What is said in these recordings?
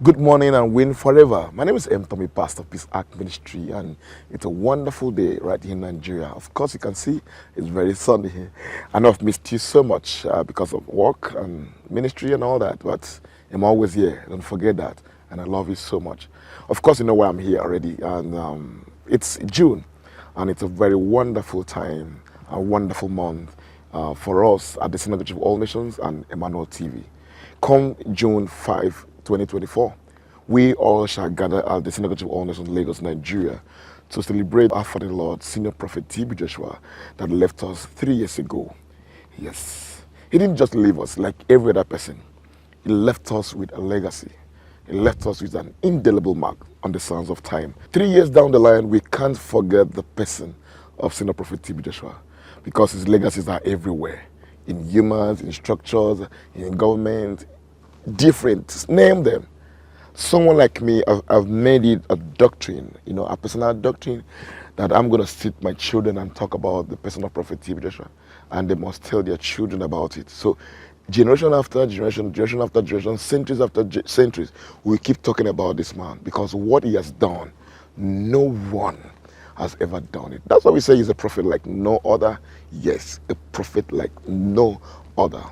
Good morning and win forever. My name is M.Tommy, pastor of Peace Ark Ministry, and it's a wonderful day right here in Nigeria. Of course, you can see it's very sunny here. I know I've missed you so much because of work and ministry and all that, but I'm always here. Don't forget that, and I love you so much. Of course, you know why I'm here already, and it's June, and it's a very wonderful time, a wonderful month for us at the Synagogue of All Nations and Emmanuel TV. Come June 5, 2024, we all shall gather at the Synagogue of All Nations, Lagos, Nigeria, to celebrate our Father Lord, Senior Prophet T.B. Joshua, that left us 3 years ago. Yes, he didn't just leave us like every other person. He left us with a legacy. He left us with an indelible mark on the sands of time. 3 years down the line, we can't forget the person of Senior Prophet T.B. Joshua, because his legacies are everywhere, in humans, in structures, in government, different, name them. Someone like me, I've made it a doctrine, a personal doctrine, that I'm going to sit my children and talk about the person of Prophet T.B. Joshua, and they must tell their children about it. So generation after generation, generation after generation, centuries after centuries, we keep talking about this man, because what he has done, no one has ever done it. That's why we say he's a prophet like no other. Yes, a prophet like no other.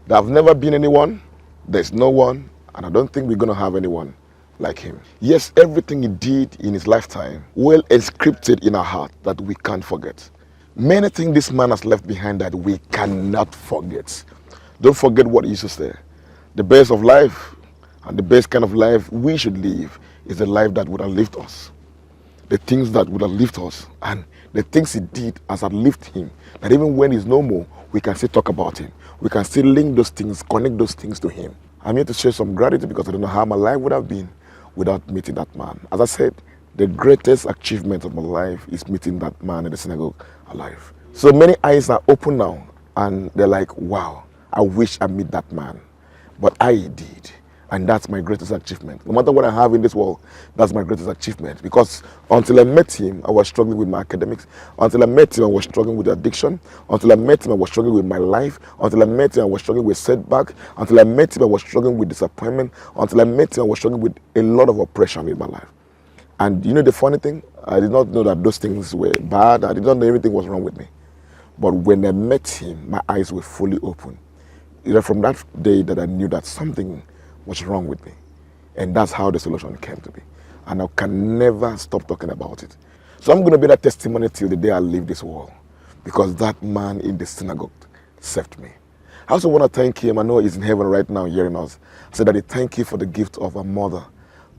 There have never been anyone, there's no one, and I don't think we're going to have anyone like him. Yes, everything he did in his lifetime, well inscripted in our heart, that we can't forget. Many things this man has left behind that we cannot forget. Don't forget what he used to say. The best of life, and the best kind of life we should live, is a life that would uplift us. The things that would uplift us, and the things he did has uplifted him, that even when he's no more, we can still talk about him. We can still link those things, connect those things to him. I'm here to share some gratitude, because I don't know how my life would have been without meeting that man. As I said, the greatest achievement of my life is meeting that man in the synagogue alive. So many eyes are open now, and they're like, wow, I wish I meet that man. But I did. And that's my greatest achievement. No matter what I have in this world, that's my greatest achievement. Because until I met him, I was struggling with my academics. Until I met him, I was struggling with addiction. Until I met him, I was struggling with my life. Until I met him, I was struggling with setback. Until I met him, I was struggling with disappointment. Until I met him, I was struggling with a lot of oppression in my life. And you know the funny thing? I did not know that those things were bad. I did not know everything was wrong with me. But when I met him, my eyes were fully open. It was from that day that I knew that something was wrong with me. And that's how the solution came to be. And I can never stop talking about it. So I'm going to be that testimony till the day I leave this world, because that man in the synagogue saved me. I also want to thank him. I know he's in heaven right now hearing us. I said that he thank you for the gift of a mother,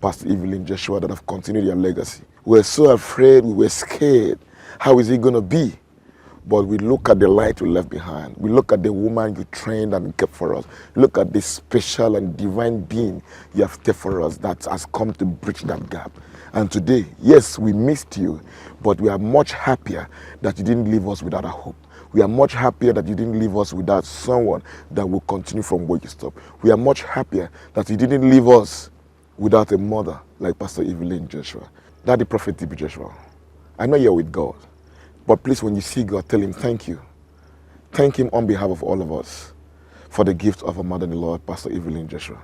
Pastor Evelyn Joshua, that have continued your legacy. We were so afraid, we were scared. How is he going to be? But we look at the light we left behind. We look at the woman you trained and kept for us. Look at this special and divine being you have kept for us that has come to bridge that gap. And today, yes, we missed you, but we are much happier that you didn't leave us without a hope. We are much happier that you didn't leave us without someone that will continue from where you stopped. We are much happier that you didn't leave us without a mother like Pastor Evelyn Joshua. Daddy Prophet T.B. Joshua, I know you're with God. But please, when you see God, tell him thank you. Thank him on behalf of all of us for the gift of our mother-in-law, Pastor Evelyn Joshua.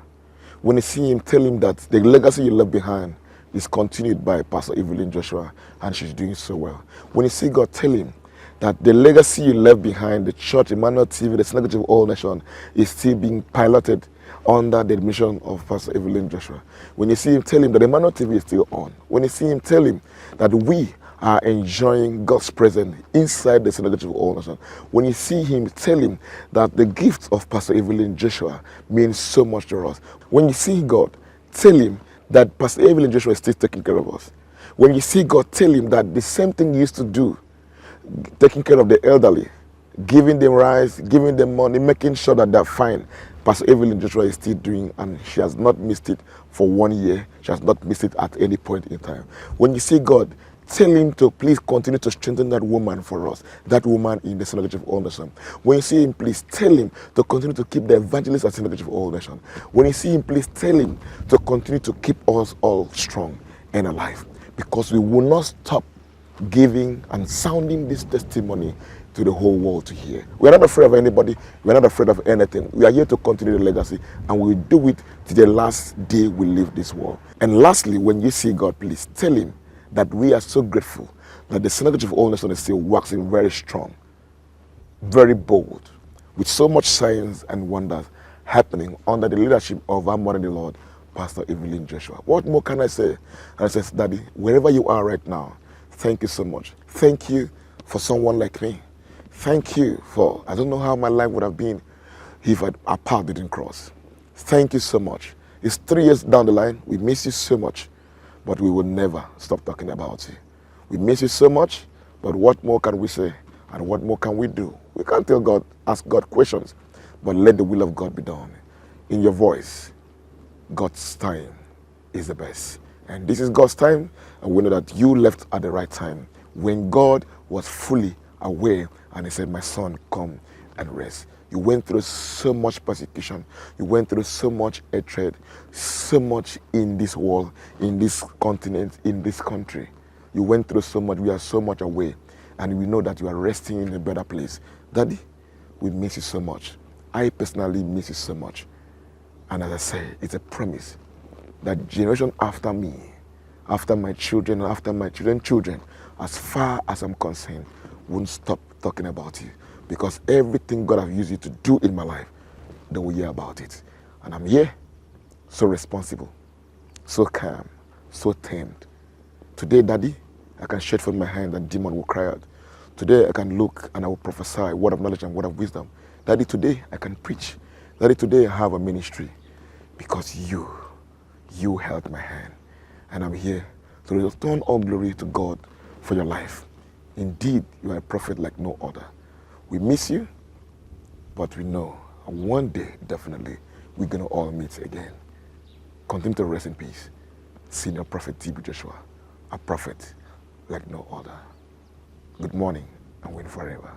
When you see him, tell him that the legacy you left behind is continued by Pastor Evelyn Joshua, and she's doing so well. When you see God, tell him that the legacy you left behind, the church, Emmanuel TV, the Synagogue of All Nations, is still being piloted under the admission of Pastor Evelyn Joshua. When you see him, tell him that Emmanuel TV is still on. When you see him, tell him that we are enjoying God's presence inside the Synagogue of All Nations. When you see him, tell him that the gift of Pastor Evelyn Joshua means so much to us. When you see God, tell him that Pastor Evelyn Joshua is still taking care of us. When you see God, tell him that the same thing he used to do, taking care of the elderly, giving them rice, giving them money, making sure that they're fine, Pastor Evelyn Joshua is still doing, and she has not missed it for 1 year. She has not missed it at any point in time. When you see God, tell him to please continue to strengthen that woman for us, that woman in the Synagogue of All Nations. When you see him, please tell him to continue to keep the evangelist at Synagogue of All Nations. When you see him, please tell him to continue to keep us all strong and alive, because we will not stop giving and sounding this testimony to the whole world to hear. We're not afraid of anybody. We're not afraid of anything. We are here to continue the legacy, and we'll do it to the last day we leave this world. And lastly, when you see God, please tell him that we are so grateful that the synagogue of all nations is still waxing very strong, very bold, with so much signs and wonders happening under the leadership of our mother in the Lord, Pastor Evelyn Joshua. What more can I say? And I said, Daddy, wherever you are right now, thank you so much. Thank you for someone like me. Thank you for, I don't know how my life would have been if our path didn't cross. Thank you so much. It's 3 years down the line. We miss you so much, but we will never stop talking about you. We miss you so much, but what more can we say? And what more can we do? We can't tell God, ask God questions, but let the will of God be done. In your voice, God's time is the best. And this is God's time, and we know that you left at the right time, when God was fully aware and he said, my son, come and rest. You went through so much persecution. You went through so much hatred, so much in this world, in this continent, in this country. You went through so much. We are so much away, and we know that you are resting in a better place. Daddy, we miss you so much. I personally miss you so much. And as I say, it's a promise that generation after me, after my children, and after my children's children, as far as I'm concerned, won't stop talking about you. Because everything God has used you to do in my life, they will hear about it. And I'm here, so responsible, so calm, so tamed. Today, Daddy, I can stretch forth my hand and demon will cry out. Today, I can look and I will prophesy a word of knowledge and word of wisdom. Daddy, today, I can preach. Daddy, today, I have a ministry. Because you held my hand. And I'm here to return all glory to God for your life. Indeed, you are a prophet like no other. We miss you, but we know one day, definitely, we're going to all meet again. Continue to rest in peace. Senior Prophet T.B. Joshua, a prophet like no other. Good morning and win forever.